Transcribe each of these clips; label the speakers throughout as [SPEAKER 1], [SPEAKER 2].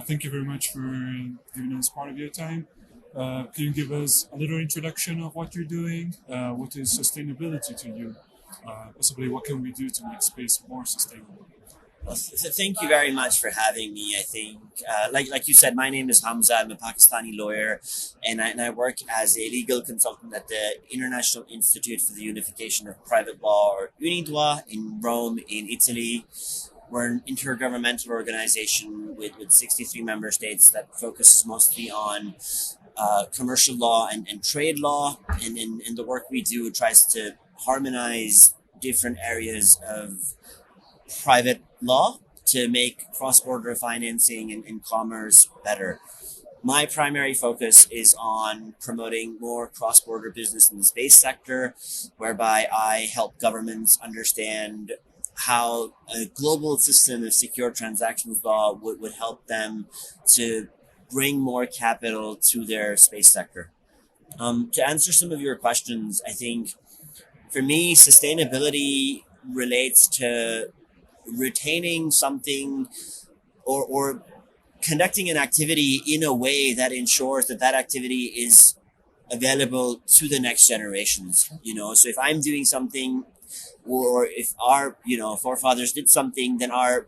[SPEAKER 1] Thank you very much for giving us part of your time. Can you give us a little introduction of what you're doing? What is sustainability to you? Possibly, what can we do to make space more sustainable?
[SPEAKER 2] Well, thank you very much for having me. I think, like you said, my name is Hamza. I'm a Pakistani lawyer, and I work as a legal consultant at the International Institute for the Unification of Private Law, or Unidroit, in Rome, in Italy. We're an intergovernmental organization with 63 member states that focuses mostly on commercial law and trade law. And in the work we do, it tries to harmonize different areas of private law to make cross-border financing and commerce better. My primary focus is on promoting more cross-border business in the space sector, whereby I help governments understand how a global system of secure transactions law would help them to bring more capital to their space sector. To answer some of your questions, I think for me, sustainability relates to retaining something or conducting an activity in a way that ensures that that activity is available to the next generations. So if I'm doing something, or if our forefathers did something, then our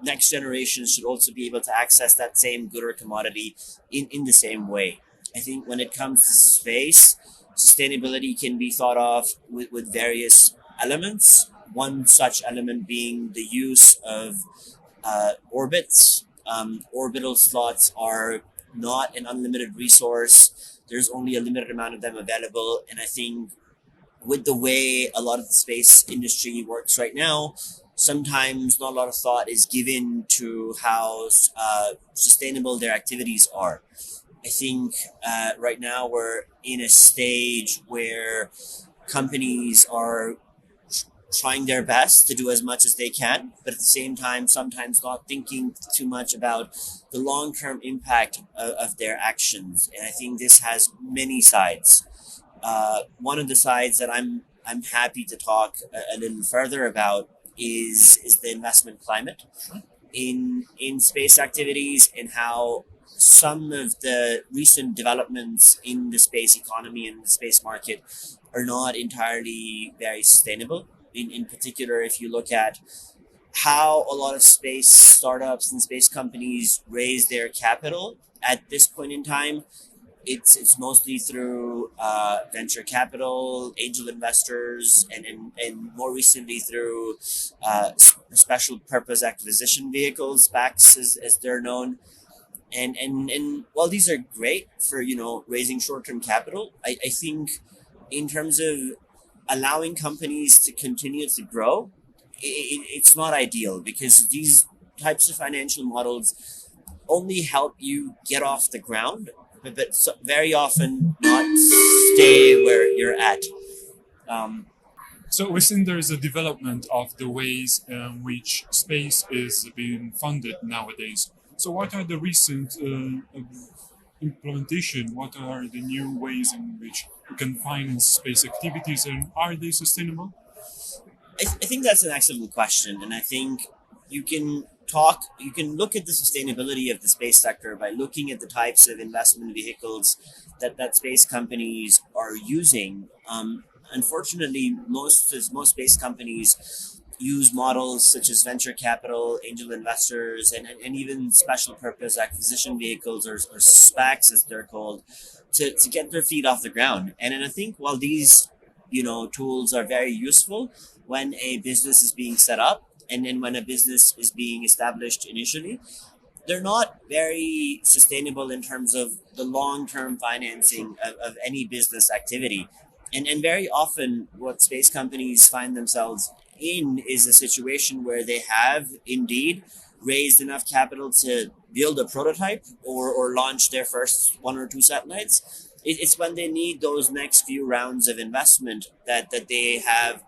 [SPEAKER 2] next generation should also be able to access that same good or commodity in the same way. I think when it comes to space, sustainability can be thought of with various elements. One such element being the use of orbits. Orbital slots are not an unlimited resource. There's only a limited amount of them available. And I think with the way a lot of the space industry works right now, sometimes not a lot of thought is given to how sustainable their activities are. I think right now we're in a stage where companies are trying their best to do as much as they can, but at the same time, sometimes not thinking too much about the long-term impact of their actions. And I think this has many sides. One of the sides that I'm happy to talk a little further about is the investment climate in space activities, and how some of the recent developments in the space economy and the space market are not entirely very sustainable. In particular, if you look at how a lot of space startups and space companies raise their capital at this point in time, it's mostly through venture capital, angel investors, and more recently through special purpose acquisition vehicles, SPACs as they're known. And while these are great for raising short-term capital, I think in terms of allowing companies to continue to grow, it's not ideal, because these types of financial models only help you get off the ground, but very often not stay where you're at. Um,
[SPEAKER 1] So we've seen there is a development of the ways in which space is being funded nowadays. So what are the recent implementation? What are the new ways in which we can finance space activities, and are they sustainable?
[SPEAKER 2] I think that's an excellent question, and I think you can look at the sustainability of the space sector by looking at the types of investment vehicles that space companies are using. Unfortunately, most space companies use models such as venture capital, angel investors, and even special purpose acquisition vehicles, or SPACs as they're called, to get their feet off the ground. And I think while these tools are very useful when a business is being set up, and then when a business is being established initially, they're not very sustainable in terms of the long-term financing of any business activity. And very often what space companies find themselves in is a situation where they have indeed raised enough capital to build a prototype, or launch their first one or two satellites. It's when they need those next few rounds of investment that they have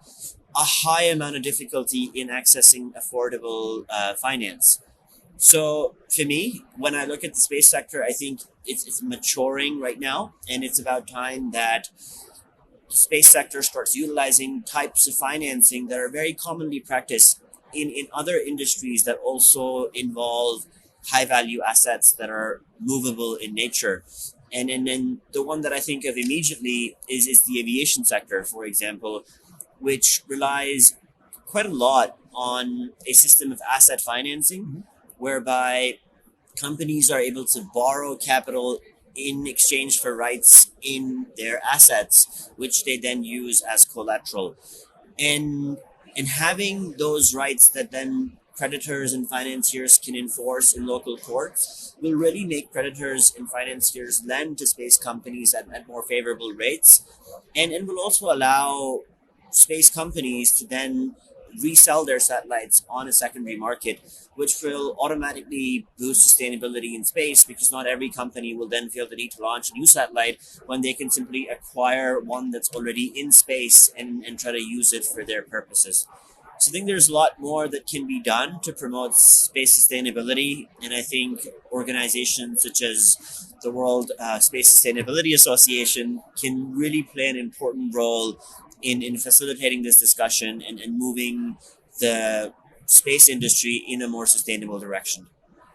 [SPEAKER 2] a high amount of difficulty in accessing affordable finance. So for me, when I look at the space sector, I think it's maturing right now, and it's about time that the space sector starts utilizing types of financing that are very commonly practiced in other industries that also involve high value assets that are movable in nature. And then the one that I think of immediately is the aviation sector, for example, which relies quite a lot on a system of asset financing, whereby companies are able to borrow capital in exchange for rights in their assets, which they then use as collateral. And and having those rights that then creditors and financiers can enforce in local courts will really make creditors and financiers lend to space companies at more favorable rates, and will also allow space companies to then resell their satellites on a secondary market, which will automatically boost sustainability in space, because not every company will then feel the need to launch a new satellite when they can simply acquire one that's already in space and try to use it for their purposes. So I think there's a lot more that can be done to promote space sustainability, and I think organizations such as the World Space Sustainability Association can really play an important role in facilitating this discussion and moving the space industry in a more sustainable direction.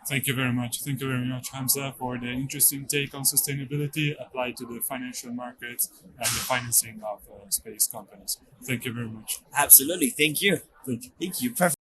[SPEAKER 1] Thank you very much. Thank you very much, Hamza, for the interesting take on sustainability applied to the financial markets and the financing of space companies. Thank you very much.
[SPEAKER 2] Absolutely. Thank you.
[SPEAKER 1] Thank you.
[SPEAKER 2] Thank you. Perfect.